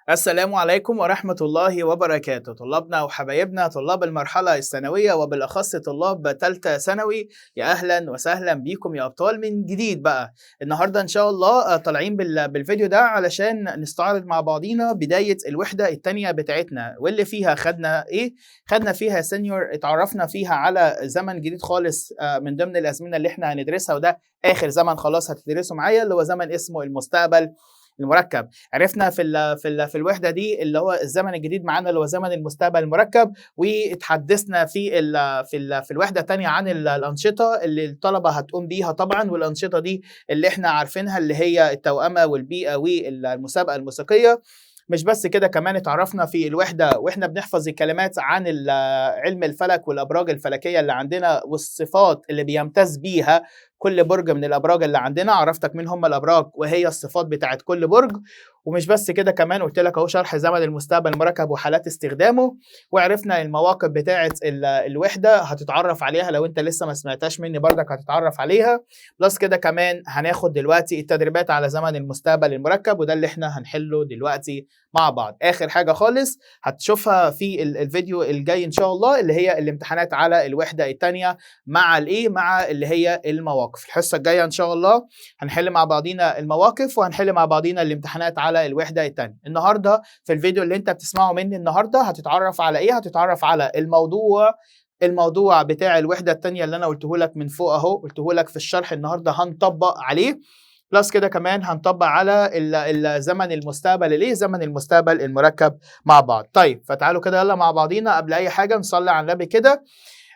السلام عليكم ورحمة الله وبركاته. طلابنا وحبايبنا طلاب المرحلة الثانوية وبالأخص طلاب تالتة ثانوي، يا أهلا وسهلا بيكم يا أبطال من جديد بقى. النهاردة إن شاء الله طالعين بالفيديو ده علشان نستعرض مع بعضينا بداية الوحدة التانية بتاعتنا، واللي فيها خدنا إيه؟ خدنا فيها يا سينيور، اتعرفنا فيها على زمن جديد خالص من ضمن الأزمنة اللي احنا هندرسها، وده آخر زمن خلاص هتدرسوا معايا، اللي هو زمن اسمه المستقبل المركب. عرفنا في الوحده دي اللي هو الزمن الجديد معانا اللي هو زمن المستقبل المركب، واتحدثنا في الوحده الثانيه عن الانشطه اللي الطلبه هتقوم بيها طبعا، والانشطه دي اللي احنا عارفينها اللي هي التوأمه والبيئه والمسابقه الموسيقيه. مش بس كده، كمان اتعرفنا في الوحدة واحنا بنحفظ الكلمات عن علم الفلك والأبراج الفلكية اللي عندنا والصفات اللي بيمتاز بيها كل برج من الأبراج اللي عندنا. عرفتك مين هم الأبراج وهي الصفات بتاعت كل برج. ومش بس كده، كمان قلت لك اهو شرح زمن المستقبل المركب وحالات استخدامه، وعرفنا المواقف بتاعت الوحدة هتتعرف عليها، لو انت لسه ما سمعتهاش مني برضك هتتعرف عليها. بلس كده كمان هناخد دلوقتي التدريبات على زمن المستقبل المركب، وده اللي احنا هنحله دلوقتي مع بعض. اخر حاجه خالص هتشوفها في الفيديو الجاي ان شاء الله، اللي هي الامتحانات على الوحده الثانيه مع مع اللي هي المواقف. الحصه الجايه ان شاء الله هنحل مع بعضينا المواقف، وهنحل مع بعضينا الامتحانات على الوحده الثانيه. النهارده في الفيديو اللي انت بتسمعه مني النهارده هتتعرف على ايه؟ هتتعرف على الموضوع بتاع الوحده الثانيه اللي انا قلته لك من فوق اهو، قلته لك في الشرح، النهارده هنطبق عليه. بلس كده كمان هنطبق على الزمن المستقبل زمن المستقبل المركب مع بعض. طيب فتعالوا كده يلا مع بعضينا قبل اي حاجه نصلي على النبي كده.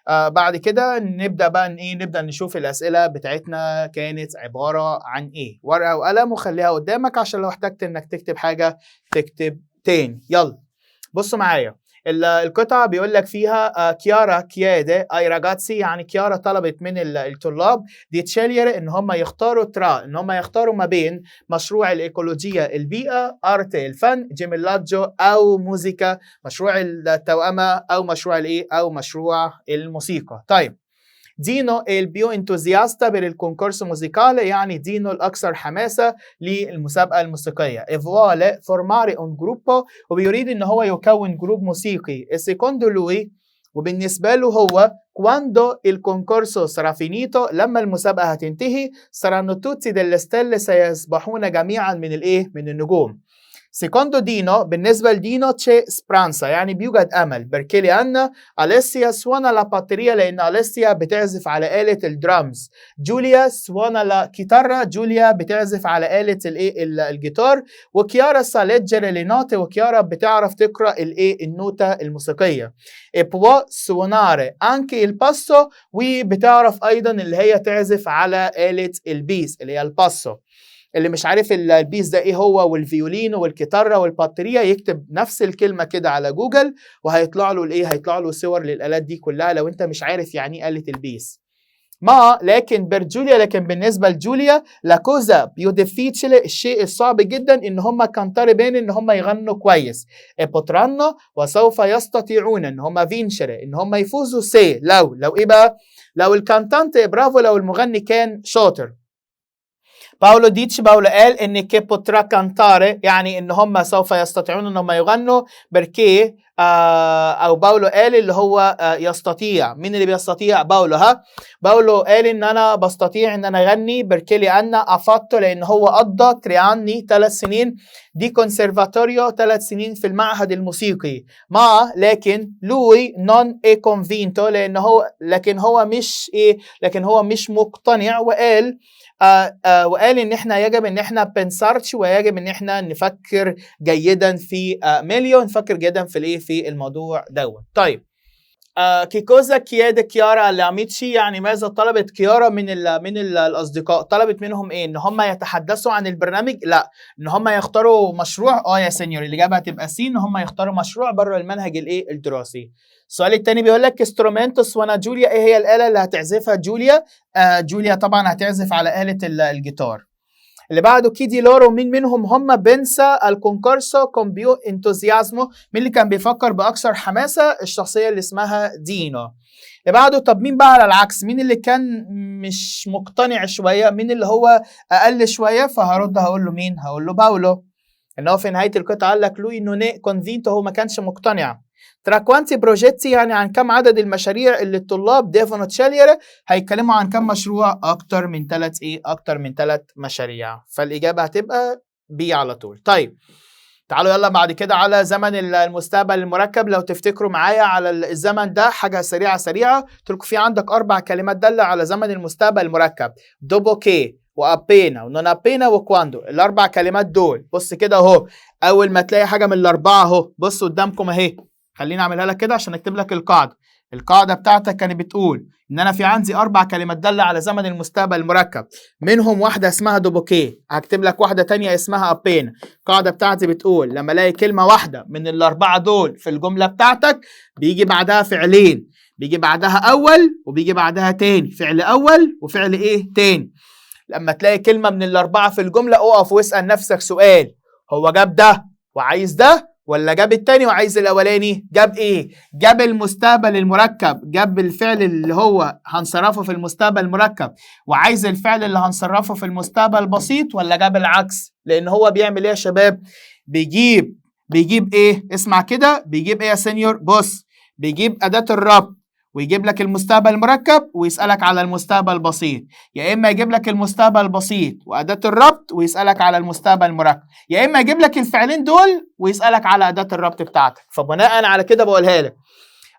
بعد كده نبدا بقى نبدا نشوف الاسئله بتاعتنا كانت عباره عن ايه. ورقه وقلم وخليها قدامك عشان لو احتجت انك تكتب حاجه تكتب تاني. يلا بصوا معايا. القطعة بيقول لك فيها كيارا كيادة اي راجاتسي، يعني كيارا طلبت من الطلاب دي تشيلير ان هم يختاروا ان هم يختاروا ما بين مشروع الايكولوجية البيئة، ارت الفن، جيميلاجو او موسيقى مشروع التوأمة، او مشروع او مشروع الموسيقى. طيب Dino è il più entusiasta per il concorso musicale، يعني دينو الأكثر حماسة للمسابقة الموسيقية. E vuole formare un gruppo، وبيريد إن هو يكون جروب موسيقي. E secondo lui، وبالنسبة له هو quando il concorso sarà finito، لما المسابقة هتنتهي saranno tutti delle stelle، سيصبحون جميعا من النجوم. Secondo Dino، بالنسبة لدينو c'è speranza، يعني بيوجد أمل. perché لأن أليسيا suona la batteria، لأن أليسيا بتعزف على آلة الدرامز. جوليا suona la chitarra، جوليا بتعزف على آلة الجيتار. وكيارا sa leggere le note، وكيارا بتعرف تقرأ النوتة الموسيقية. e può suonare anche il basso، وبتعرف أيضا اللي هي تعزف على آلة البيس اللي هي الباسو. اللي مش عارف البيس ده ايه هو، والفيولين والكيتارا والباتريا، يكتب نفس الكلمه كده على جوجل وهيطلع له هيطلع له صور للالات دي كلها لو انت مش عارف يعني ايه آلة البيس. لكن جوليا، لكن بالنسبه لجوليا لاكوزا بيو ديفيتشل، الشيء الصعب جدا ان هم كانتاري بين ان هم يغنوا كويس. بوترانو وسوف يستطيعون ان هم فينشر ان هم يفوزوا لو ايه بقى؟ لو الكانتانت برافو، لو المغني كان شاطر. باولو قال ان كي بوترا كانتاري، يعني ان هم سوف يستطيعون ان هم يغنوا. بركي او باولو قال اللي هو يستطيع. مين اللي بيستطيع؟ باولو قال ان انا بستطيع ان انا اغني. بركي لان افاتو، لان هو قضى ترياني 3 سنين دي كونسرفاتوريو 3 سنين في المعهد الموسيقي. لكن لوي نون اي كونفينتو، لكن هو مش مقتنع. وقال ان احنا يجب ان احنا بنسارش، ويجب ان احنا نفكر جيدا في نفكر جيدا في الموضوع دوت. طيب كيكوزا كيادا كيارا لاميتشي، يعني ماذا طلبت كيارا من الاصدقاء؟ طلبت منهم ايه؟ ان هم يتحدثوا عن البرنامج؟ لا، ان هم يختاروا مشروع. يا سينيور الاجابه هتبقى سي، ان هم يختاروا مشروع بره المنهج الدراسي. السؤال الثاني بيقول لك انسترومنتوس وانا جوليا، ايه هي الاله اللي هتعزفها جوليا؟ جوليا طبعا هتعزف على آلة الجيتار. اللي بعده كيدي لورو، مين منهم هم؟ بنسا الكونكورسو كومبيو انتوزيازمو، مين اللي كان بيفكر باكثر حماسه؟ الشخصيه اللي اسمها دينو. اللي بعده طب مين بقى على العكس؟ مين اللي كان مش مقتنع شويه؟ مين اللي هو اقل شويه؟ فهرد هقول له مين؟ هقول له باولو. ان هو في نهايه القطعه قال لك لوي نوني كونفينتو، هو ما كانش مقتنع. ترا كوانتي بروجيتي يعني عن كم عدد المشاريع اللي الطلاب ديفونو تشالير هيتكلموا عن كم مشروع؟ اكتر من 3 اكتر من 3 مشاريع. فالاجابه هتبقى بي على طول. طيب تعالوا يلا بعد كده على زمن المستقبل المركب. لو تفتكروا معايا على الزمن ده حاجه سريعه قلت لكم في عندك 4 كلمات داله على زمن المستقبل المركب: دوبوكي وابينا ونون ابينا وكواندو. ال4 كلمات دول بص كده اهو، اول ما تلاقي حاجه من ال4 اهو بص قدامكم اهي. خليني اعملها لك كده عشان اكتب لك القاعده بتاعتك كانت بتقول ان انا في عندي 4 كلمات داله على زمن المستقبل المركب، منهم واحده اسمها دوبوكي، هكتب لك واحده تانية اسمها ابينا. القاعده بتاعتي بتقول لما الاقي كلمه واحده من ال4 دول في الجمله بتاعتك بيجي بعدها فعلين، بيجي بعدها اول وبيجي بعدها تاني، فعل اول وفعل تاني. لما تلاقي كلمه من ال4 في الجمله اقف واسال نفسك سؤال: هو جاب ده وعايز ده ولا جاب التاني وعايز الاولاني؟ جاب جاب المستقبل المركب، جاب الفعل اللي هو هنصرفه في المستقبل المركب وعايز الفعل اللي هنصرفه في المستقبل البسيط، ولا جاب العكس؟ لان هو بيعمل يا شباب؟ بيجيب اسمع كده، بيجيب يا سينيور؟ بص، بيجيب اداة الربط ويجيب لك المستقبل المركب ويسألك على المستقبل البسيط، يا إما يجيب لك المستقبل البسيط وأداة الربط ويسألك على المستقبل المركب، يا إما يجيب لك الفعلين دول ويسألك على أداة الربط بتاعتك. فبناء على كده بقولها لك،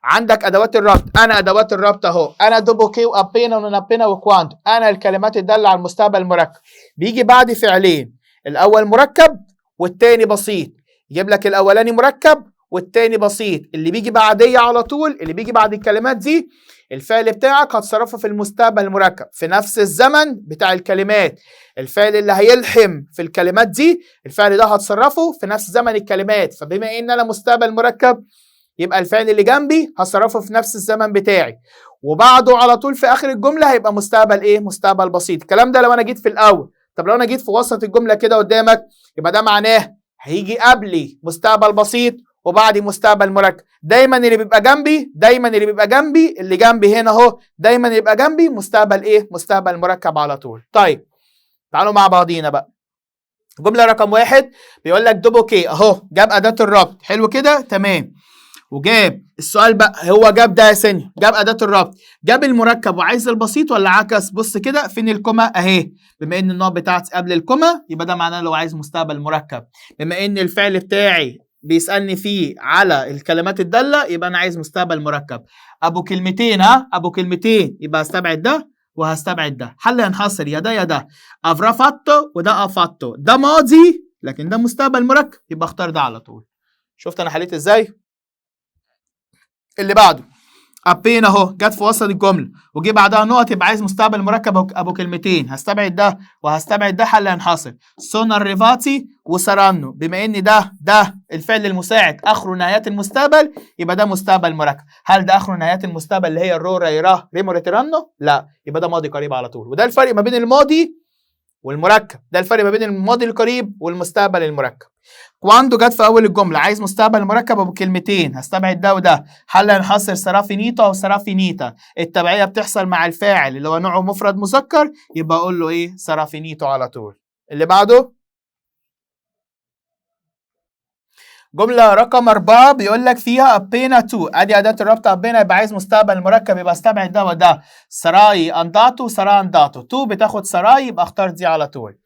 عندك أدوات الربط، أنا أدوات الربط أهو، أنا دوبوكي وأبينا ونابينا وكواندو، أنا الكلمات الدالة على المستقبل المركب. بيجي بعد فعلين، الأول مركب والتاني بسيط، يجيب لك الأولاني مركب والتاني بسيط. اللي بيجي بعديه على طول، اللي بيجي بعد الكلمات دي، الفعل بتاعك هتصرفه في المستقبل المركب في نفس الزمن بتاع الكلمات. الفعل اللي هيلحم في الكلمات دي، الفعل ده هتصرفه في نفس زمن الكلمات. فبما ان انا مستقبل مركب يبقى الفعل اللي جنبي هصرفه في نفس الزمن بتاعي، وبعده على طول في اخر الجمله هيبقى مستقبل مستقبل بسيط. الكلام ده لو انا جيت في الاول. طب لو انا جيت في وسط الجمله كده قدامك، يبقى ده معناه هيجي قبلي مستقبل بسيط وبعدي مستقبل مركب. دايما اللي بيبقى جنبي اللي جنبي هنا اهو، دايما يبقى جنبي مستقبل مستقبل مركب على طول. طيب تعالوا مع بعضينا بقى. جمله رقم 1 بيقول لك دوبوكي اهو، جاب اداه الربط، حلو كده تمام، وجاب السؤال بقى، هو جاب ده يا سني، جاب اداه الربط، جاب المركب وعايز البسيط ولا عكس؟ بص كده، فين الكوما اهي، بما ان النوع بتاعتي قبل الكوما يبقى ده معناه لو عايز مستقبل مركب. بما ان الفعل بتاعي بيسالني فيه على الكلمات الداله يبقى انا عايز مستقبل مركب. ابو كلمتين، ابو كلمتين، يبقى هستبعد ده وهستبعد ده. حل ينحصر يا ده يا ده. افرا فاتو وده افاتو، ده ماضي لكن ده مستقبل مركب، يبقى اختار ده على طول. شفت انا حليت ازاي؟ اللي بعده ابين اهو، جت في وسط الجمله وجي بعدها نقط، يبقى عايز مستقبل مركب ابو كلمتين، هستبعد ده وهستبعد ده. حل ينحصر. سونا ريفاتي وسرانو، بما ان ده الفعل المساعد اخره نهايات المستقبل يبقى ده مستقبل مركب. هل ده اخره نهايات المستقبل اللي هي الرو ريراه ريمو ريتيرانو؟ لا، يبقى ده ماضي قريب على طول. وده الفرق ما بين الماضي والمركب، ده الفرق ما بين الماضي القريب والمستقبل المركب. كواندو جت في اول الجمله، عايز مستقبل مركب ابو كلمتين، هستبعد ده وده. حل ينحصر سرافينيتا او سرافينيتا، التبعيه بتحصل مع الفاعل اللي هو نوعه مفرد مذكر، يبقى اقول له سرافينيتو على طول. اللي بعده جمله رقم 4 بيقول لك فيها ابينا تو، ادي اداه الربط ابينا، يبقى عايز مستقبل مركب، يبقى استبعد ده وده. سراي انداتو سرا انداتو، تو بتاخد سراي يبقى اختار دي على طول.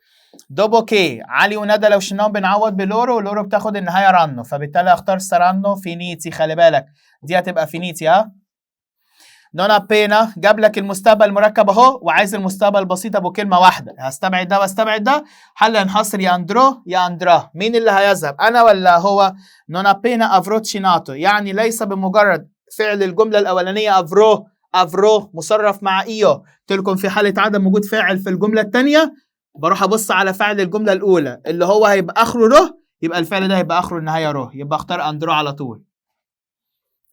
دوبوكي علي وندى لو شلناهم بنعوض بلورو، ولورو بتاخد النهايه رانو، فبالتالي اختار سرانو فينيتي. خلي بالك دي هتبقى فينيتي. نون ابينا جاب لك المستقبل المركب اهو وعايز المستقبل البسيط ابو كلمه واحده، هستبعد ده واستبعد ده. حل ينحصر يا اندرو يا اندرا، مين اللي هيذهب، انا ولا هو؟ نون ابينا افروتشيناتو، يعني ليس بمجرد فعل الجمله الاولانيه افرو مصرف مع قلت لكم في حاله عدم وجود فاعل في الجمله الثانيه بروح ابص على فعل الجمله الاولى اللي هو هيبقى اخره ره، يبقى الفعل ده هيبقى اخره النهايه ره، يبقى اختار اندرو على طول.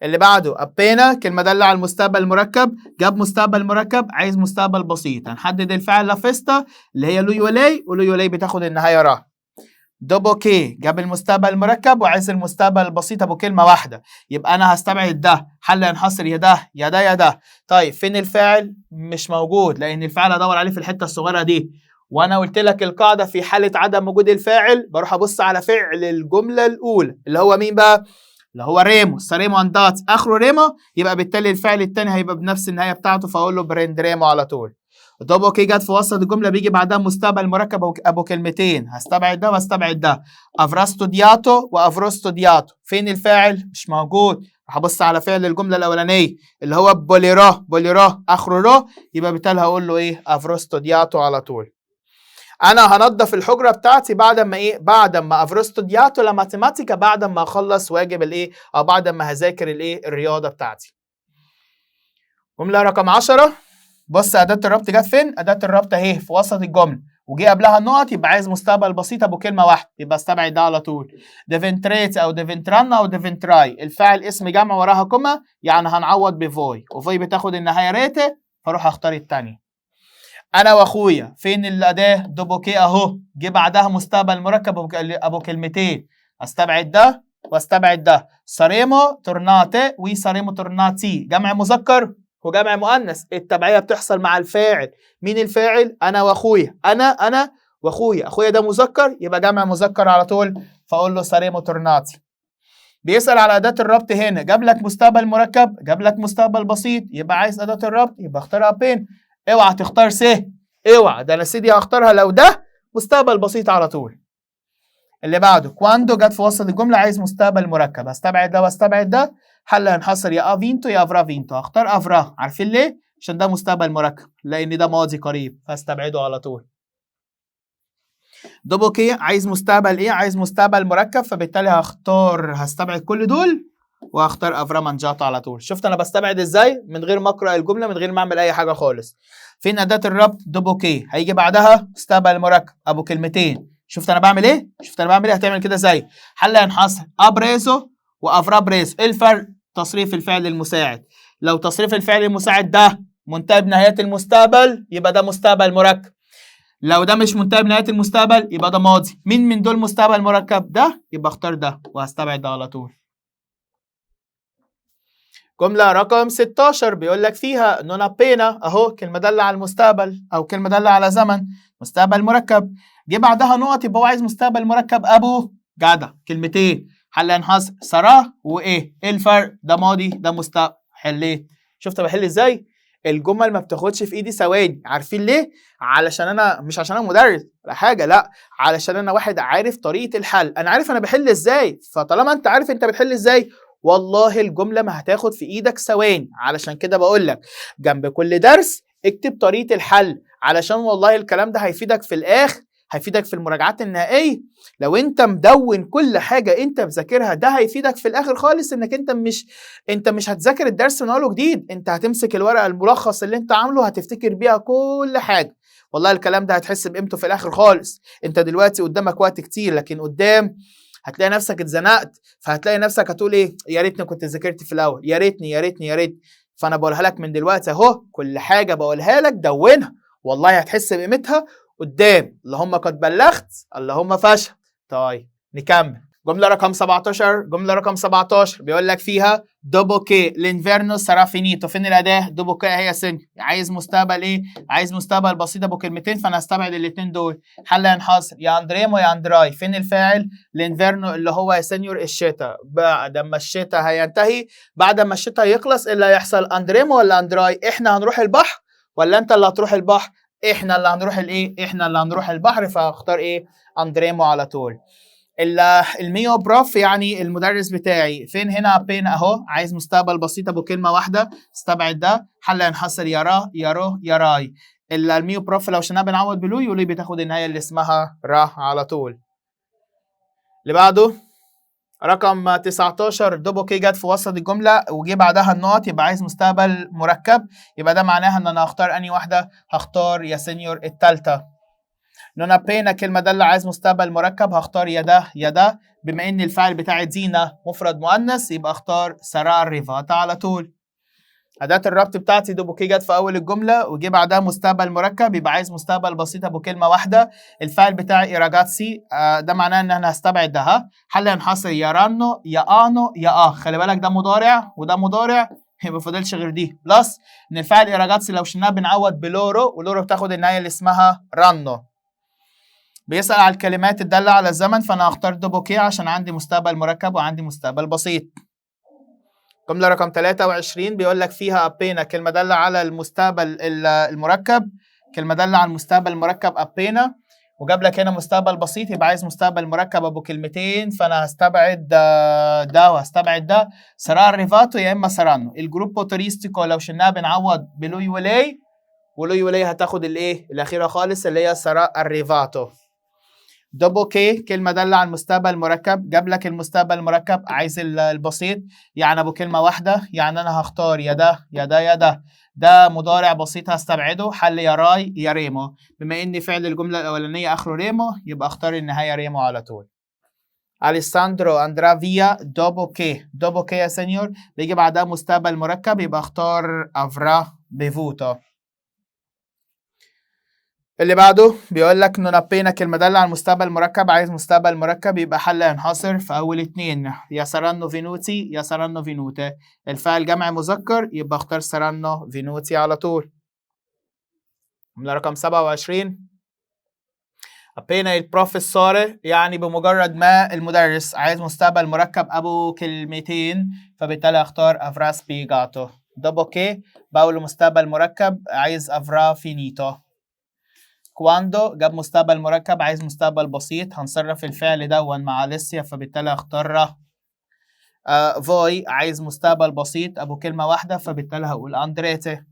اللي بعده ابينا، كلمه داله على المستقبل المركب، جاب مستقبل مركب عايز مستقبل بسيط، هنحدد الفعل لافيستا اللي هي لو يولي، ولو يولي بتاخد النهايه ره. دوبوكي جاب المستقبل المركب وعايز المستقبل البسيط ابو كلمه واحده، يبقى انا هستبعد ده. حل ينحصر يا ده يا ده يا ده. طيب فين الفاعل؟ مش موجود، لان الفاعل ادور عليه في الحته الصغيره دي، وانا قلت لك القاعده في حاله عدم وجود الفاعل بروح ابص على فعل الجمله الاولى اللي هو مين بقى؟ اللي هو ريمو. ساريمو اندات اخره ريمو، يبقى بالتالي الفعل الثاني هيبقى بنفس النهايه بتاعته، فاقول له بريندريمو على طول. دوبو كي جت في وسط الجمله بيجي بعدها مستقبل مركب ابو كلمتين، هستبعد ده واستبعد ده. افرا ستودياتو وافرو ستودياتو، فين الفاعل؟ مش موجود. هبص على فعل الجمله الاولانيه اللي هو بوليرو. بوليرو اخره رو، يبقى بالتالي هقول له ايه؟ افرو ستودياتو على طول. انا هنضف الحجره بتاعتي بعد ما ايه؟ بعد ما افرو ستودياتو لا ماتيماتيكا، بعد ما اخلص واجب الايه، او بعد ما هذاكر الايه؟ الرياضه بتاعتي. جمله رقم 10. بص اداه الربط جت فين؟ اداه الربط اهي في وسط الجمله وجي قبلها النقط، يبقى عايز مستقبل بسيط ابو كلمه واحده، يبقى استبعد ده على طول. ديفنتريت او ديفنترانا او ديفنتراي، الفاعل اسم جمع وراها كوما، يعني هنعوض بفوي، وفوي بتاخد النهايه ريته، فاروح اختار الثانيه. انا واخويا، فين الاداه؟ دوبوكي اهو، جه بعدها مستقبل مركب ابو كلمتين، استبعد ده واستبعد ده. ساريمو تورناتي وساريمو تورناتي، جمع مذكر وجمع مؤنث، التبعيه بتحصل مع الفاعل. مين الفاعل؟ انا واخويا. انا واخويا، اخويا ده مذكر يبقى جمع مذكر على طول، فاقول له ساريمو تورناتي. بيسأل على أداة الربط هنا، جاب لك مستقبل مركب، جاب لك مستقبل بسيط، يبقى عايز أداة الربط، يبقى اختارها بين. اوعى تختار س، اوعى، ده انا سيدي هختارها لو ده مستقبل بسيط على طول. اللي بعده كواندو جت في وسط الجمله، عايز مستقبل مركب، هستبعد ده واستبعد ده. حل هنحصر يا افينتو يا افرا فينتو، هختار افرا. عارفين ليه؟ عشان ده مستقبل مركب، لان ده ماضي قريب، فاستبعده على طول. دوبوكي عايز مستقبل ايه؟ عايز مستقبل مركب، فبالتالي هستبعد كل دول وهختار افرا مانجاتو على طول. شفت انا بستبعد ازاي؟ من غير ما اقرا الجمله، من غير ما اعمل اي حاجه خالص. فين اداه الربط؟ دوبوكي، هيجي بعدها مستقبل مركب ابو كلمتين. شفت انا بعمل ايه؟ هتعمل كده ازاي؟ حل هنحصر ابريزو وافرا بريزو. ايه الفرق؟ تصريف الفعل المساعد. لو تصريف الفعل المساعد ده منتهي بنهايه المستقبل يبقى ده مستقبل مركب، لو ده مش منتهي بنهايه المستقبل يبقى ده ماضي. مين من دول مستقبل مركب؟ ده، يبقى اختار ده وهستبعد ده على طول. جملة رقم 16 بيقول لك فيها نونا بينا اهو، كلمة دالة على المستقبل او كلمة دالة على زمن، مستقبل مركب، جه بعدها نقط، يبقى هو عايز مستقبل مركب ابو جدع. كلمتين، حل هنحصر سراه وايه؟ ايه الفرق؟ ده ماضي ده مستقبل. حليت. شفت بحل ازاي؟ الجمل ما بتاخدش في ايدي ثواني. عارفين ليه؟ علشان انا مش عشان انا مدرس ولا حاجه، لا، علشان انا واحد عارف طريقه الحل، انا عارف انا بحل ازاي. فطالما انت عارف انت بتحل ازاي، والله الجمله ما هتاخد في ايدك ثواني. علشان كده بقول لك جنب كل درس اكتب طريقه الحل، علشان والله الكلام ده هيفيدك في الاخر، هيفيدك في المراجعات النهائيه. لو انت مدون كل حاجه انت مذاكرها، ده هيفيدك في الاخر خالص، انك انت مش هتذاكر الدرس من اول وجديد، انت هتمسك الورقه الملخص اللي انت عامله هتفتكر بيها كل حاجه. والله الكلام ده هتحس بقيمته في الاخر خالص. انت دلوقتي قدامك وقت كتير، لكن قدام هتلاقي نفسك اتزنقت، فهتلاقي نفسك هتقول ايه؟ يا ريتني كنت ذاكرت في الاول، يا ريتني يا ريتني يا ريت. فانا بقولها لك من دلوقتي اهو، كل حاجه بقولها لك دونها، والله هتحس بقيمتها قدام. اللهم قد بلغت، اللهم فشل. طيب نكمل. جمله رقم 17 بيقول لك فيها دوبوكي لينفيرنو سارا فينيتو. فين الاداه؟ دوبوكي هي سن، عايز مستقبل ايه؟ عايز مستقبل بسيط ابو كلمتين، فانا هستبعد الاثنين دول. حل هنحصر يا اندريمو يا اندراي. فين الفاعل؟ لينفيرنو اللي هو يا سينيور الشتاء، بعد ما الشتاء هينتهي، بعد ما الشتاء يخلص، ايه اللي هيحصل؟ اندريمو ولا اندراي؟ احنا هنروح البحر ولا انت اللي هتروح البحر؟ احنا اللي هنروح الايه؟ احنا اللي هنروح البحر، فاختار ايه؟ اندريمو على طول. الميو بروف يعني المدرس بتاعي. فين هنا؟ بين اهو، عايز مستقبل بسيط ابو كلمه واحده، استبعد ده. حل هنحصر يراه يرو يراي. الميو بروف لو شلناها بنعوض بلو، يقول لي بتاخد النهايه اللي اسمها را على طول. اللي بعده رقم 19 دوبوكي جت في وسط الجمله وجي بعدها النقط، يبقى عايز مستقبل مركب، يبقى ده معناها ان انا هختار انهي واحده؟ هختار يا سينيور الثالثه. نونا بينا كلمة دالة عايز مستقبل مركب، هختار يا ده يا ده. بما ان الفاعل بتاعي زينة مفرد مؤنث، يبقى اختار سارا ريفاتا على طول. أداة الربط بتاعتي دوبوكي جت في أول الجملة وجي بعدها مستقبل مركب، يبقى عايز مستقبل بسيط أبو كلمة واحدة. الفاعل بتاعي إيراجاتسي، ده معناه إن أنا هستبعد ده. ها حل هنحصر يا رانو يا آنو يا خلي بالك ده مضارع وده مضارع، ما فاضلش غير دي بلس ان الفاعل إيراجاتسي لو شلناه بنعوض بلورو، ولورو بتاخد النهاية اللي اسمها رانو. بيسأل على الكلمات الدالة على الزمن، فأنا هختار دوبوكي عشان عندي مستقبل مركب وعندي مستقبل بسيط. جملة رقم 23 بيقول لك فيها أبينا كلمة دالة على المستقبل المركب، كلمة دالة على المستقبل المركب أبينا، وجاب لك هنا مستقبل بسيط، يبقى عايز مستقبل مركب أبو كلمتين، فأنا هستبعد ده وهستبعد ده. سرار ريفاتو يا إما سرانو. الجروبو توريستيكو لو شلناها بنعوض بلوي ولاي، ولوي ولاي هتاخد الإيه الأخيرة خالص اللي هي سرار الريفاتو. دوبوكي كلمة دالة على المستقبل المركب، جاب لك المستقبل المركب، عايز البسيط، يعني أبو كلمة واحدة، يعني أنا هختار يا ده يا ده يا ده. ده مضارع بسيط هستبعده، حل يا راي يا ريمو. بما إن فعل الجملة الأولانية آخره ريمو، يبقى أختار النهاية ريمو على طول. أليساندرو أندرا فيا دوبوكي. دوبوكي يا سينيور بيجي بعدها مستقبل مركب، يبقى أختار أفرا بيفوتو. اللي بعده بيقول لك نون ابينا كلمة دالة على المستقبل المركب، عايز مستقبل مركب، يبقى حل ينحصر في أول اتنين، يا سارانو فينوتي يا سارانو فينوتي. الفاعل جمع مذكر، يبقى اختار سارانو فينوتي على طول. جملة رقم 27 ابينا البروفيسور، يعني بمجرد ما المدرس، عايز مستقبل مركب أبو كلمتين، فبالتالي اختار أفرا سبيجاتو. دوبوكي باولو مستقبل مركب، عايز أفرا فينيتو. كواندو جاب مستقبل مركب، عايز مستقبل بسيط، هنصرف الفعل دون مع لسيا، فبالتالي هختار فوي عايز مستقبل بسيط ابو كلمه واحده، فبالتالي هقول اندريتي.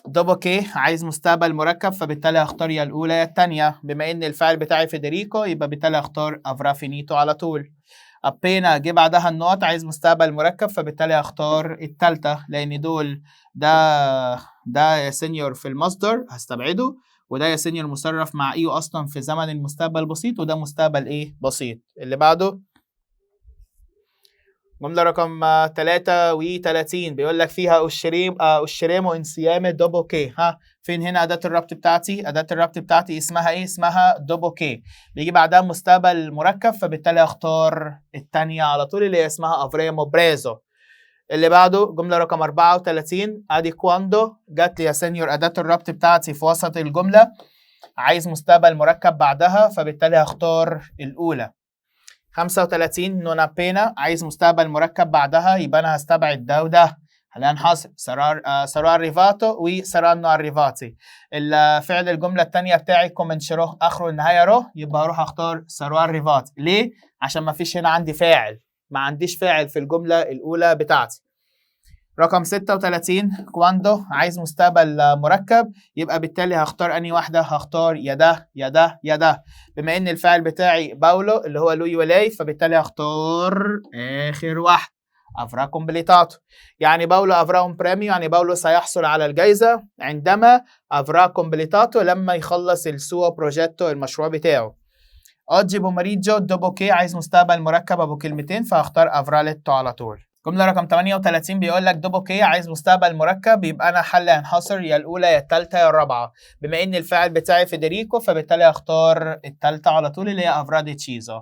دوبوكي عايز مستقبل مركب، فبالتالي هختار يا الاولى يا الثانيه، بما ان الفعل بتاعي فيدريكو يبقى بالتالي هختار افرافينيتو على طول. ابينا جه بعدها النقط، عايز مستقبل مركب، فبالتالي هختار الثالثه، لان دول ده يا سينيور في المصدر هستبعده، وده يا سينيور مصرف مع ايو اصلا في زمن المستقبل بسيط، وده مستقبل ايه بسيط. اللي بعده جملة رقم 33 بيقول لك فيها أشريمو انسيامي دوبوكي. ها فين هنا أداة الربط بتاعتي؟ أداة الربط بتاعتي اسمها إيه؟ اسمها دوبوكي. بيجي بعدها مستقبل مركب، فبالتالي أختار الثانية على طول اللي هي اسمها أفريمو بريزو. اللي بعده جملة رقم 34 أدي كواندو، جات لي يا سينيور أداة الربط بتاعتي في وسط الجملة، عايز مستقبل مركب بعدها، فبالتالي هختار الأولى. 35 نون بينا عايز مستقبل مركب بعدها، يبقى انا هستبعد ده وده، هنحصر سرار ريفاتو وسرانو اريفاتي. الفعل الجمله الثانيه بتاعي كومنشرو اخره النهايه رو، يبقى اروح اختار سرار ريفاتي. ليه؟ عشان ما فيش هنا عندي فاعل، ما عنديش فاعل في الجمله الاولى بتاعتي. رقم 36 كواندو عايز مستقبل مركب، يبقى بالتالي هختار انهي واحده؟ هختار يا ده يا ده يا ده، بما ان الفاعل بتاعي باولو اللي هو لوي ولاي، فبالتالي هختار اخر واحد افرا كومبليتاتو. يعني باولو افرا بريميو، يعني باولو سيحصل على الجائزه عندما افرا كومبليتاتو لما يخلص السوا بروجيتو المشروع بتاعه. اوجي بوماريجو دوبوكي عايز مستقبل مركب ابو كلمتين، فهختار افراليتو على طول. جملة رقم 38 بيقول لك دوبوكي عايز مستقبل مركب، يبقى انا حل هينحصر يا الاولى يا الثالثه يا الرابعه، بما ان الفاعل بتاعي فيدريكو فبالتالي هختار الثالثه على طول اللي هي افرادي تشيزو.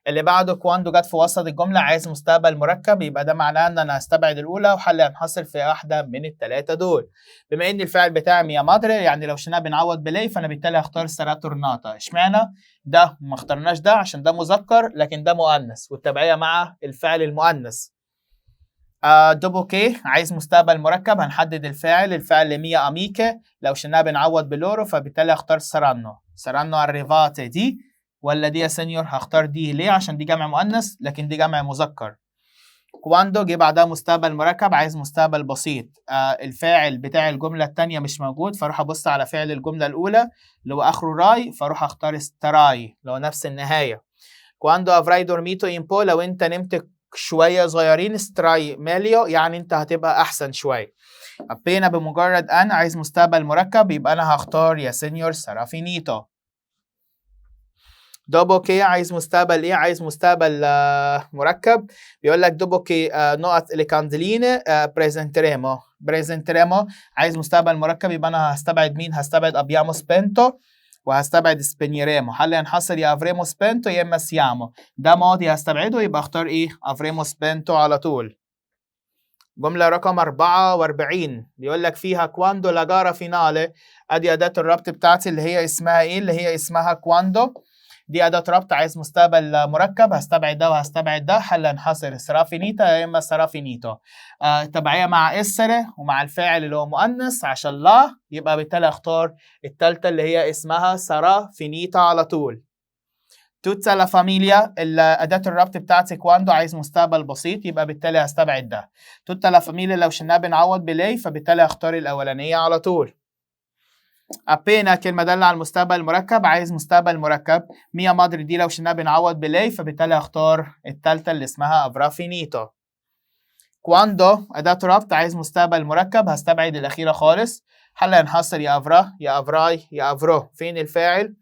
اللي بعده كواندو جت في وسط الجمله عايز مستقبل مركب، يبقى ده معناه ان انا هستبعد الاولى وحل هينحصر في واحده من الثلاثه دول، بما ان الفاعل بتاعي ميا مادري، يعني لو شلناه بنعوض بلاي، فانا بالتالي هختار سراتورناتا. اشمعنى ده ما اخترناش ده؟ عشان ده مذكر لكن ده مؤنث، والتبعيه مع الفعل المؤنث. دوبوكي عايز مستقبل مركب، هنحدد الفعل ميا اميكي، لو شلناه بنعوض بلورو، فبالتالي هختار سرانو اريفاتي دي، ولا دي يا سينيور؟ هختار دي. ليه؟ عشان دي جمع مؤنث لكن دي جمع مذكر. كواندو جه بعدها مستقبل مركب، عايز مستقبل بسيط، الفاعل بتاع الجمله الثانيه مش موجود، فاروح ابص على فعل الجمله الاولى اللي هو اخره راي، فاروح اختار ستراي اللي هو نفس النهايه. كواندو افراي دورميتو امبو، لو انت نمت شويه صغيرين، ستراي ماليو يعني انت هتبقى احسن شويه. ابينا بمجرد ان عايز مستقبل مركب، يبقى انا هختار يا سينيور سرافينيتو. دوبوكي عايز مستقبل ايه؟ عايز مستقبل مركب، بيقول لك دوبوكي نقط ليكاندلين بريزنتريمو عايز مستقبل مركب، يبقى انا هستبعد مين؟ هستبعد ابيامو سبنتو وهستبعد سبينيريمو، حل ينحصر يا افريمو سبنتو يا اما سيامو، ده ماضي هستبعده، يبقى اختار ايه؟ افريمو سبنتو على طول. جملة رقم 44 بيقول لك فيها كواندو لا جارا فينالي. ادي أداة الربط بتاعتي اللي هي اسمها ايه؟ اللي هي اسمها كواندو. دي أداة ربط، عايز مستقبل مركب، هستبعد ده وهستبعد ده، حل انحصر سرا فينيتا يا إما سرا فينيتو. تبعية مع اسره ومع الفاعل اللي هو مؤنث، عشان لا يبقى بالتالي اختار التالتة اللي هي اسمها سرا فينيتا على طول. توتا لا فاميليا، أداة الربط بتاعتي كواندو، عايز مستقبل بسيط، يبقى بالتالي هستبعد ده. توتا لا فاميليا لو شلناها بنعوض بلاي، فبالتالي هختار الأولانية على طول. أبينا كلمة دالة على المستقبل المركب، عايز مستقبل مركب. ميا مادري دي لو شلناها بنعوض بلاي، فبالتالي هختار التالتة اللي اسمها أفرا فينيتو. كواندو أداة ربط، عايز مستقبل مركب، هستبعد الأخيرة خالص. حل ينحصر يا أفرا يا أفراي يا أفرو. فين الفاعل؟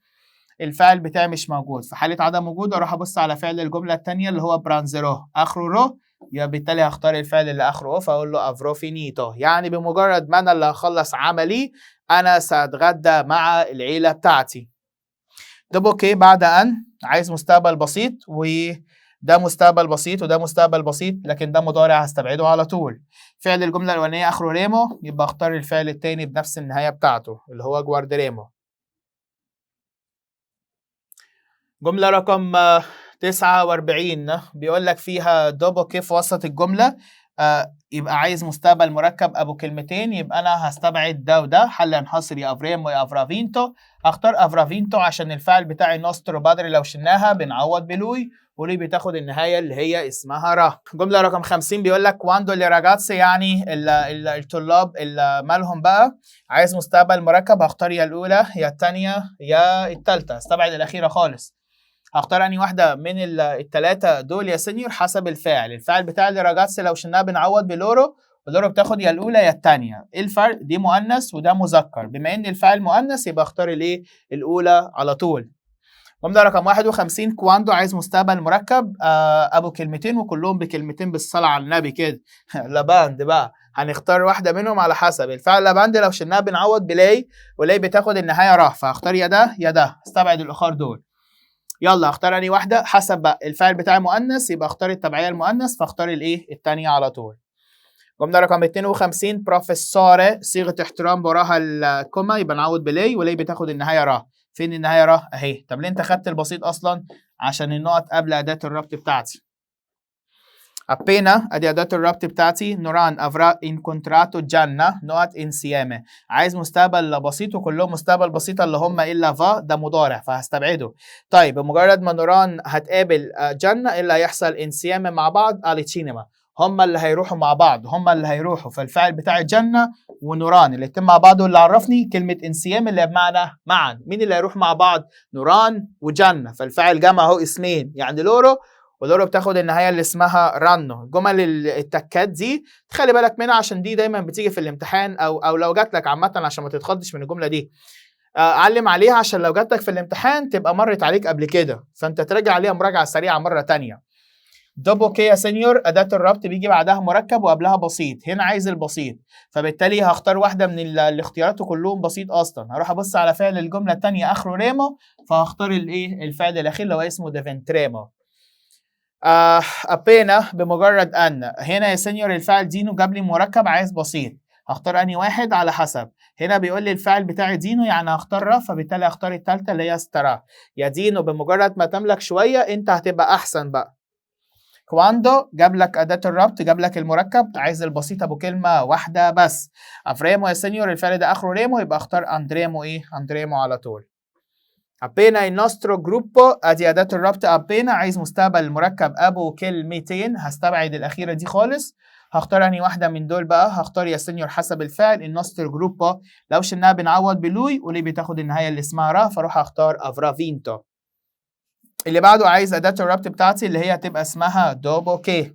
الفاعل بتاعي مش موجود، في حالة عدم وجود اروح ابص على فعل الجملة الثانية اللي هو برانزرو، اخره رو، يبقى بالتالي هختار الفعل اللي اخره او، فاقول له افرو فينيتو، يعني بمجرد ما انا اللي هخلص عملي انا ساتغدى مع العيلة بتاعتي. دوبوكي بعد ان، عايز مستقبل بسيط، وده مستقبل بسيط وده مستقبل بسيط، لكن ده مضارع هستبعده على طول. فعل الجملة الأولانية اخره ريمو، يبقى اختار الفعل الثاني بنفس النهاية بتاعته اللي هو جواردريمو. جملة رقم 49 بيقول لك فيها دوبو كيف وسط الجملة. يبقى عايز مستقبل مركب أبو كلمتين، يبقى أنا هستبعد ده وده، حل ينحصر يا أفريمو يا أفرافينتو. هختار أفرافينتو عشان الفعل بتاعي نوسترو بادري لو شلناها بنعوض بلوي، ولوي بتاخد النهاية اللي هي اسمها را. جملة رقم 50 بيقول لك كواندو لي راجاتسي، يعني الطلاب اللي مالهم بقى. عايز مستقبل مركب، هختار يا الأولى يا الثانية يا الثالثة، هستبعد الأخيرة خالص. هختار اني واحده من الثلاثه دول يا سينيور حسب الفاعل. الفاعل بتاع الراجاتس لو شلناه بنعوض بلورو، ولورو بتاخد يا الاولى يا الثانيه. ايه الفرق؟ دي مؤنث وده مذكر، بما ان الفاعل مؤنث يبقى اختار الايه؟ الاولى على طول. جمله رقم 51 كواندو عايز مستقبل مركب ابو كلمتين وكلهم بكلمتين بالصلاه على النبي كده. لاباند بقى هنختار واحده منهم على حسب الفعل. لاباند لو شلناها بنعوض بلاي، ولاي بتاخد النهايه راح، فهختار يا ده يا ده، استبعد الاخر دول. يلا اختار اني واحده حسب بقى الفاعل بتاعي مؤنث، يبقى اختار التبعيه المؤنث، فاختار الايه؟ الثانيه على طول. جمله رقم 52 بروفيسوري، صيغه احترام وراها الكوما، يبقى نعوض بلاي، وليه بتاخد النهايه راه. فين النهايه راه؟ اهي. طب ليه انت خدت البسيط اصلا؟ عشان النقط قبل اداه الربط بتاعتي. appena ادي اداه الربط بتاعتي. نوران افرا incontrato جنة نقط انسيامه، عايز مستقبل بسيط وكلهم مستقبل بسيط اللي هم الا فا، ده مضارع فهستبعده. طيب بمجرد ما نوران هتقابل جنة، ايه اللي هيحصل؟ انسيامه مع بعض اليتشينما، هم اللي هيروحوا مع بعض، هم اللي هيروحوا، فالفاعل بتاع جنة ونوران الاتنين مع بعض، واللي عرفني كلمه انسيام اللي بمعنى معا. مين اللي هيروح مع بعض؟ نوران وجنة، فالفاعل جمع اهو اسمين، يعني لورو، ولورو بتاخد النهايه اللي اسمها رانو. جمل التكات دي تخلي بالك منها عشان دي دايما بتيجي في الامتحان، او لو جات لك عامه عشان ما تتخضش من الجمله دي. علم عليها عشان لو جات لك في الامتحان تبقى مرت عليك قبل كده، فانت تراجع عليها مراجعه سريعه مره ثانيه. دوبو كي يا سينيور اداه الربط بيجي بعدها مركب وقبلها بسيط، هنا عايز البسيط، فبالتالي هختار واحده من الاختيارات وكلهم بسيط اصلا. هروح ابص على فعل الجمله الثانيه اخره ريمو، فهختار الايه؟ الفعل الاخير اللي هو اسمه ديفنتريمو. أبينا بمجرد أن، هنا يا سينيور الفاعل دينو جاب لي مركب عايز بسيط، هختار أني واحد على حسب. هنا بيقول لي الفاعل بتاعي دينو، يعني هختار را، فبالتالي هختار الثالثة اللي هي استرا. يا دينو بمجرد ما تملك شوية أنت هتبقى أحسن بقى. كواندو جاب لك أداة الربط، جاب لك المركب، عايز البسيط أبو كلمة واحدة بس. أفريمو يا سينيور الفعل ده آخره ريمو، يبقى اختار أندريمو إيه؟ أندريمو على طول. appena il nostro gruppo ادي اداه الربط appena، عايز مستقبل المركب ابو كلمتين، هستبعد الاخيره دي خالص. هختار انهي واحده من دول بقى؟ هختار يا سينيور حسب الفعل. il nostro gruppo لو شلناها بنعوض بلوي، وليه بتاخد النهايه اللي اسمها را، فاروح اختار افرافينتو. اللي بعده عايز اداه الربط بتاعتي اللي هي هتبقى اسمها دوبوكي.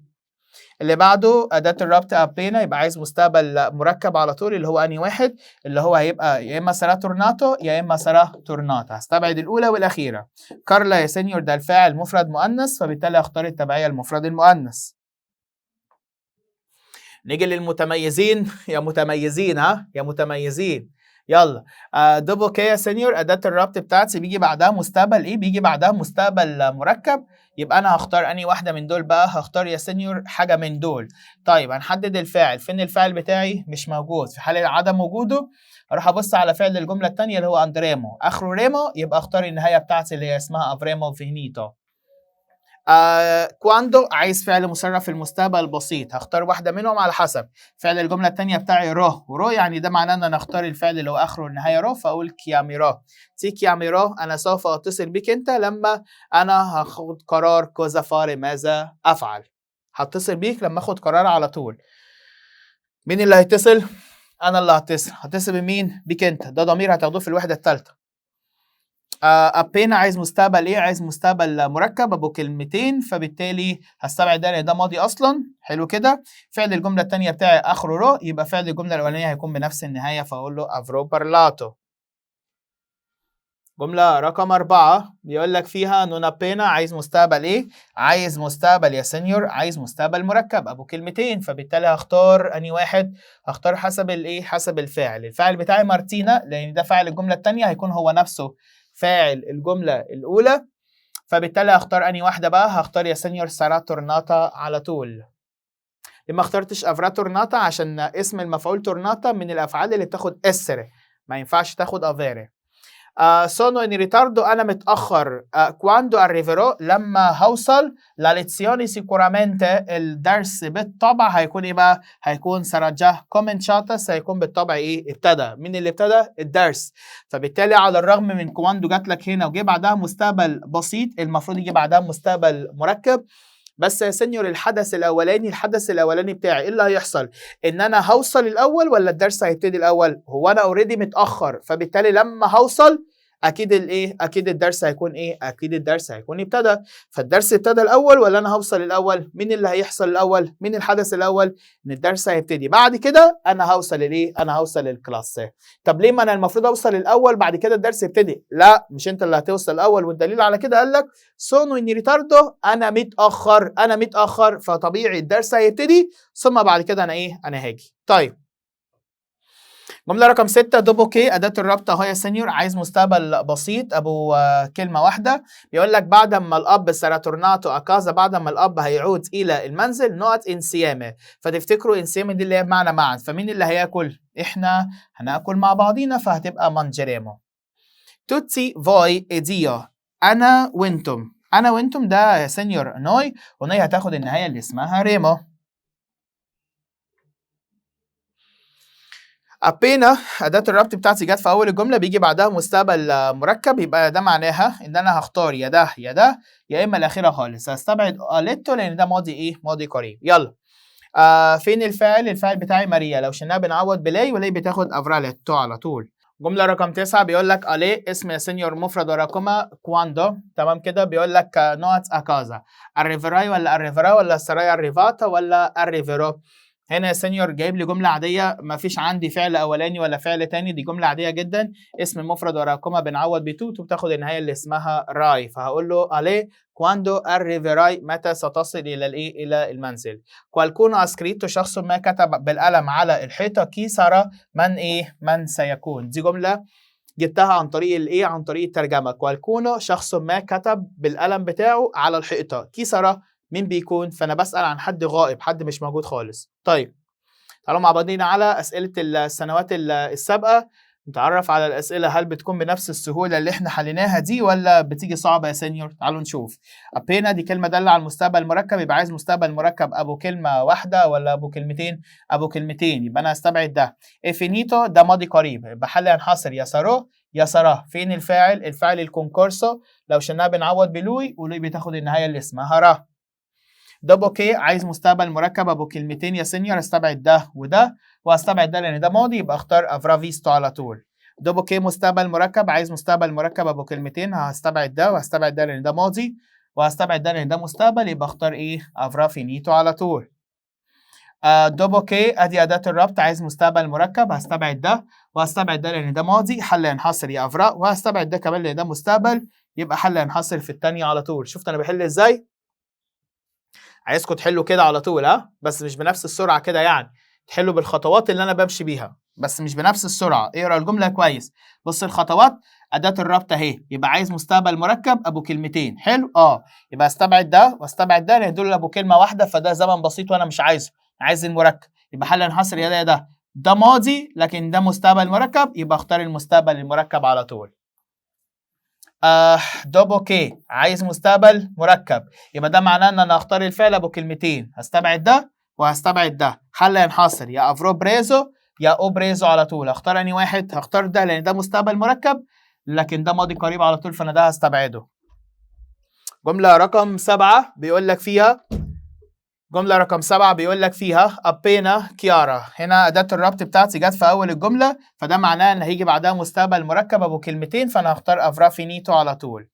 اللي بعده أداة الربط أبينا، يبقى عايز مستقبل مركب على طول اللي هو أنهي واحد؟ اللي هو هيبقى يا إما سرا تورناتو يا إما سرا تورناتا، هستبعد الأولى والأخيرة. كارلا يا سينيور ده الفاعل مفرد مؤنث، فبالتالي هختار التبعية المفرد المؤنث. نيجي للمتميزين. يا متميزين، ها يا متميزين، يلا. دوبوكي يا سينيور أداة الربط بتاعتي بيجي بعدها مستقبل إيه؟ بيجي بعدها مستقبل مركب، يبقى انا هختار انهي واحده من دول بقى؟ هختار يا سينيور حاجه من دول. طيب هنحدد الفاعل، فين الفاعل بتاعي؟ مش موجود. في حاله عدم وجوده اروح ابص على فعل الجمله الثانيه اللي هو اندريمو، اخره ريمو، يبقى اختار النهايه بتاعتي اللي هي اسمها افريمو فينيتو. كواندو عايز فعل مسرع في المستقبل بسيط، هختار واحده منهم على حسب. فعل الجمله الثانيه بتاعي رو، ورو يعني ده معناه ان انا اختار الفعل اللي هو اخره النهايه رو، فاقول كياميرو. تي كياميرو، انا سوف اتصل بك انت لما انا هاخد قرار كوزا فاري ماذا افعل. هتصل بيك لما اخد قرار على طول. مين اللي هيتصل؟ انا اللي هتصل بمين؟ بيك انت، ده ضمير هتاخدوه في الوحده الثالثه. ابينا عايز مستقبل ايه؟ عايز مستقبل مركب ابو كلمتين، فبالتالي هستبعد ده لان ده ماضي اصلا. حلو كده. فعل الجمله الثانيه بتاعي اخره رو، يبقى فعل الجمله الاولانيه هيكون بنفس النهايه، فاقول له افرو بارلاتو. جمله رقم 4 بيقول لك فيها نون ابينا عايز مستقبل ايه؟ عايز مستقبل يا سينيور، عايز مستقبل مركب ابو كلمتين، فبالتالي هختار انهي واحد؟ هختار حسب الايه؟ حسب الفاعل. الفاعل بتاعي مارتينا لان ده فاعل الجمله الثانيه، هيكون هو نفسه فاعل الجمله الاولى، فبالتالي هختار انهي واحده بقى؟ هختار يا سينيور سارا تورناتا على طول. لما اخترتش افرا تورناتا عشان اسم المفعول تورناتا من الافعال اللي بتاخد اسر، ما ينفعش تاخد افيري. سونو ان ريتاردو انا متاخر. كواندو اريفيرو لما هوصل. لا ليزيوني سيكورامنتي الدرس بالطبع هيكون ايه بقى؟ هيكون سراجا كومنشاتاس، هيكون بالطبع ايه؟ ابتدى. مين اللي ابتدى؟ الدرس. فبالتالي على الرغم من كواندو جات لك هنا وجي بعدها مستقبل بسيط، المفروض يجي بعدها مستقبل مركب. بس يا سينيور الحدث الاولاني بتاعي ايه اللي هيحصل؟ ان انا هوصل الاول ولا الدرس هيبتدي الاول؟ هو انا اوريدي متاخر، فبالتالي لما هوصل اكيد الايه؟ اكيد الدرس هيكون ايه؟ اكيد الدرس هيكون ابتدى. فالدرس ابتدى الاول ولا انا هوصل الاول؟ مين اللي هيحصل الاول؟ مين الحدث الاول؟ ان الدرس هيبتدي، بعد كده انا هوصل لايه؟ انا هوصل للكلاس. طب ليه ما انا المفروض اوصل الاول بعد كده الدرس يبتدي؟ لا، مش انت اللي هتوصل الاول، والدليل على كده قال لك سونو ان ريتاردو انا متاخر، فطبيعي الدرس هيبتدي ثم بعد كده انا ايه؟ انا هاجي. طيب جملة رقم 6 دوبوكي أداة الربط أهو يا سينيور، عايز مستقبل بسيط أبو كلمة واحدة. بيقول لك بعد ما الأب سيراتورناتو أكازا، بعد ما الأب هيعود إلى المنزل نقط إنسيامة. فتفتكروا إنسيامة دي اللي هي بمعنى معا، فمين اللي هياكل؟ إحنا هناكل مع بعضينا، فهتبقى مانجريمو. توتسي فوي إيديو أنا وإنتم. أنا وإنتم ده يا سينيور نوي، ونوي هتاخد النهاية اللي اسمها ريمو. ابينا أداة الربط بتاعتي جت في أول الجملة، بيجي بعدها مستقبل مركب، يبقى ده معناها إن أنا هختار يا ده يا ده، يا إما الأخيرة خالص. هستبعد أليتو لأن ده ماضي إيه؟ ماضي قريب. يلا. فين الفاعل؟ الفاعل بتاعي ماريا، لو شلناها بنعوض بلاي، ولاي بتاخد أفراليتو على طول. جملة رقم 9 بيقول لك ألي اسم يا سينيور مفرد ورقمة كواندو، تمام كده. بيقول لك نوت أكازا، الريفراي ولا الريفرا ولا السرايا الريفاتا ولا الريفيرو؟ هنا يا سينيور جايب لي جملة عادية، ما فيش عندي فعل أولاني ولا فعل تاني، دي جملة عادية جدا. اسم مفرد ورقمة بنعوض بتوت وبتاخد النهاية اللي اسمها راي، فهقول له ألي كواندو الريفراي متى ستصل إلى الإيه؟ إلى المنزل. كوالكونو اسكريتو شخص ما كتب بالقلم على الحيطة، كي سارا من إيه؟ من سيكون. دي جملة جبتها عن طريق الايه؟ عن طريق الترجمه. كوالكونو شخص ما كتب بالقلم بتاعه على الحيطه، كيسرة مين بيكون؟ فانا بسال عن حد غائب، حد مش موجود خالص. طيب تعالوا مع بعضينا على اسئله السنوات السابقه، نتعرف على الاسئله هل بتكون بنفس السهوله اللي احنا حليناها دي ولا بتيجي صعبه يا سينيور. تعالوا نشوف. ابينا دي كلمه داله على المستقبل المركب، يبقى عايز مستقبل مركب ابو كلمه واحده ولا ابو كلمتين؟ ابو كلمتين، يبقى انا هستبعد ده. افينيتو ده ماضي قريب، يبقى حل ينحصر يا سارو يا سارة. فين الفاعل؟ الفاعل الكونكورسو، لو شلناها بنعوض بلوي، ولوي بتاخد النهايه اللي اسمها را. دوبوكي عايز مستقبل مركب ابو كلمتين يا سينيور، استبعد ده وده، وهستبعد ده لان ده ماضي، يبقى اختار افرافيستو على طول. دوبوكي مستقبل مركب، عايز مستقبل مركب ابو كلمتين، هستبعد ده وهستبعد ده لان ده ماضي، وهستبعد ده لان ده مستقبل، يبقى اختار ايه؟ افرافينيتو على طول. دوبوكي ادي اداه الربط، عايز مستقبل مركب، هستبعد ده وهستبعد ده لان ده ماضي، حل ينحصر يا افراء، وهستبعد ده كمان لان ده مستقبل، يبقى حل ينحصر في الثانيه على طول. شفت انا بحل ازاي؟ عايزكم تحلوا كده على طول، بس مش بنفس السرعه كده، يعني تحلوا بالخطوات اللي انا بمشي بيها، بس مش بنفس السرعه. اقرا الجمله كويس، بص الخطوات. اداه الربط اهي، يبقى عايز مستقبل مركب ابو كلمتين. حلو، يبقى استبعد ده واستبعد ده لان دول ابو كلمه واحده، فده زمن بسيط وانا مش عايزه، عايز المركب. يبقى حل ينحصر يا ده يا ده. ده ماضي لكن ده مستقبل مركب، يبقى اختار المستقبل المركب على طول. دوبوكي عايز مستقبل مركب، يبقى ده معناه ان انا هختار الفعل ابو كلمتين، هستبعد ده وهستبعد ده. حل ينحصر يا افرو بريزو يا او بريزو على طول. هختار انهي واحد؟ هختار ده لان ده مستقبل مركب لكن ده ماضي قريب على طول، فانا ده هستبعده. جملة رقم 7 بيقول لك فيها فيها أبينا كيارا. هنا أداة الربط بتاعتي جت في أول الجملة، فده معناه إن هيجي بعدها مستقبل مركب أبو كلمتين، فأنا هختار أفرا فينيتو على طول.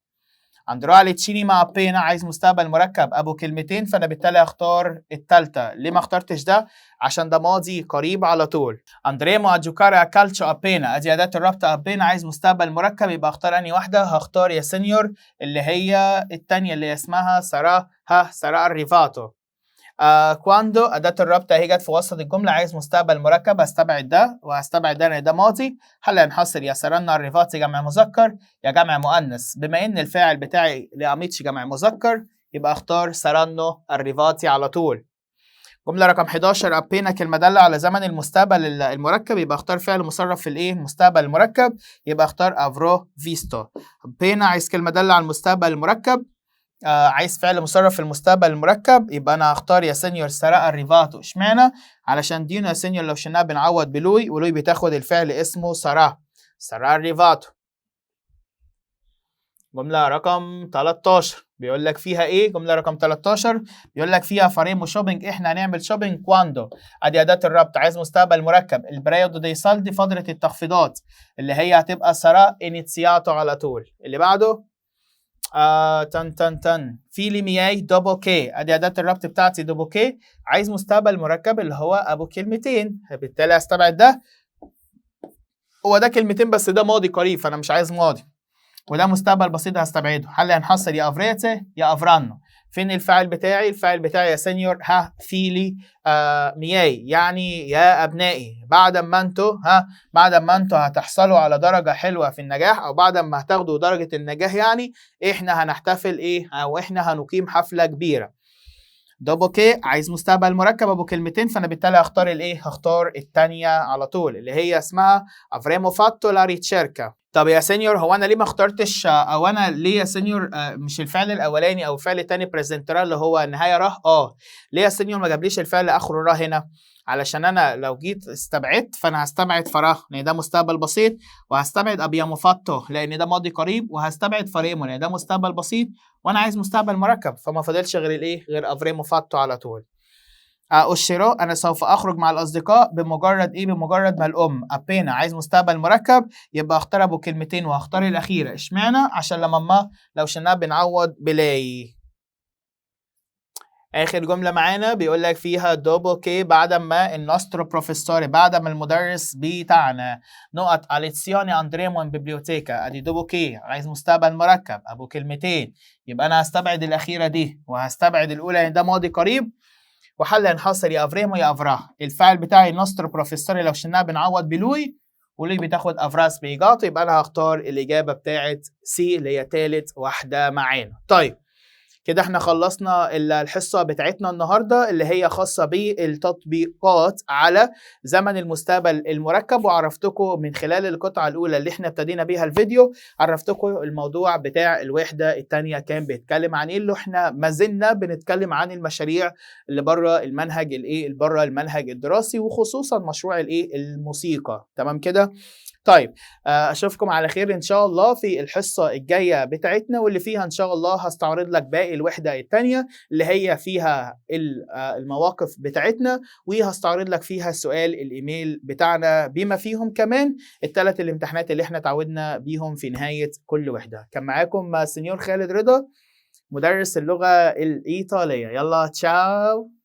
أندرو أليتشيني مع أبينا عايز مستقبل مركب أبو كلمتين، فأنا بالتالي هختار التالتة. ليه ما اخترتش ده؟ عشان ده ماضي قريب على طول. أندريمو أجوكارا كالتشو أبينا، أدي أداة الربط. أبينا عايز مستقبل مركب، يبقى أختار أنهي واحدة؟ هختار يا سينيور اللي هي التانية اللي اسمها سارا الريفاتو. كواندو أداة الربط اهي جت في وسط الجملة، عايز مستقبل مركب، هستبعد ده وهستبعد ده لأن ده ماضي. هل ينحصر يا سارنا الريفاتي جمع مذكر يا جمع مؤنث؟ بما إن الفاعل بتاعي لأميتش جمع مذكر يبقى أختار سارانو الريفاتي على طول. جملة رقم 11 أبينا كلمة دالة على زمن المستقبل المركب، يبقى أختار فعل مصرف في الإيه؟ المستقبل المركب، يبقى أختار أفرو فيستو. أبينا عايز كلمة دالة على المستقبل المركب، عايز فعل مصرف في المستقبل المركب، يبقى انا هختار يا سينيور سراء الريفاتو. اشمعنى؟ علشان دينو يا سينيور لو شلناها بنعوض بلوي، ولوي بتاخد الفعل اسمه سراء الريفاتو. جملة رقم 13 بيقول لك فيها ايه؟ جملة رقم 13 بيقول لك فيها فاريمو شوبينج، احنا هنعمل شوبينج كواندو. ادي اداة الربط، عايز مستقبل مركب البريودو دي سالدي فترة التخفيضات اللي هي هتبقى سراء انيتسياتو على طول. اللي بعده فيلي مياي دوبوكي، ادي اداه الربط بتاعتي دوبوكي، عايز مستقبل مركب اللي هو ابو كلمتين، بالتالي هستبعد ده. هو ده كلمتين بس ده ماضي قريب فانا مش عايز ماضي، وده مستقبل بسيط هستبعده. حل ينحصر يا افريتي يا افرانو. فين الفاعل بتاعي؟ الفاعل بتاعي يا سينيور فيلي مياي، يعني يا ابنائي. بعد ما انتوا هتحصلوا على درجه حلوه في النجاح، او بعد ما هتاخدوا درجه النجاح، يعني احنا هنحتفل ايه، او احنا هنقيم حفله كبيره. دوبوكي عايز مستقبل مركب ابو كلمتين، فانا بالتالي هختار الايه؟ هختار الثانيه على طول اللي هي اسمها افريمو فاتو لا ريتشيركا. طب يا سينيور هو انا ليه ما اخترتش، او انا ليه يا سينيور مش الفعل الاولاني او الفعل الثاني بريزنترا اللي هو النهايه راه؟ ليه يا سينيور ما جابليش الفعل اخره راه هنا؟ علشان انا لو جيت استبعدت فانا هستبعد فراه لان ده مستقبل بسيط، وهستبعد ابيامو فاتو لان ده ماضي قريب، وهستبعد فريمو لان ده مستقبل بسيط وانا عايز مستقبل مركب، فما فاضلش غير الايه؟ غير افريمو فاتو على طول. الشراء انا سوف اخرج مع الاصدقاء بمجرد ايه؟ بمجرد ما الام. ابينا عايز مستقبل مركب، يبقى اختار ابو كلمتين وهختار الاخيره. اشمعنى؟ عشان لما لو شلناها بنعوض بلاي. اخر جمله معانا بيقول لك فيها دوبوكي بعد ما النوسترو بروفيسوري، بعد ما المدرس بتاعنا نقط اليتسيوني اندريمو ان بيبليوتيكا. ادي دوبوكي عايز مستقبل مركب ابو كلمتين، يبقى انا هستبعد الاخيره دي وهستبعد الاولى لان ده ماضي قريب. وحل ينحصر يا افريمو يا افراه. الفعل بتاعي نوسترو بروفيسوري لو شلناها بنعوض بلوي، ولوي بتاخد افراس بيجاطو، يبقى انا هختار الاجابه بتاعت سي اللي هي تالت واحده معانا. طيب كده احنا خلصنا الحصة بتاعتنا النهاردة اللي هي خاصة بالتطبيقات على زمن المستقبل المركب، وعرفتكم من خلال القطعة الأولى اللي احنا ابتدينا بيها الفيديو، عرفتكم الموضوع بتاع الوحدة الثانية كان بيتكلم عن ايه، اللي احنا ما زلنا بنتكلم عن المشاريع اللي بره المنهج الايه، بره المنهج الدراسي، وخصوصا مشروع الايه؟ الموسيقى. تمام كده؟ طيب اشوفكم على خير ان شاء الله في الحصه الجايه بتاعتنا، واللي فيها ان شاء الله هستعرض لك باقي الوحده الثانيه اللي هي فيها المواقف بتاعتنا، وهستعرض لك فيها سؤال الايميل بتاعنا، بما فيهم كمان الثلاث الامتحانات اللي احنا تعودنا بيهم في نهايه كل وحده. كان معاكم سنيور خالد رضا مدرس اللغه الايطاليه. يلا تشاو.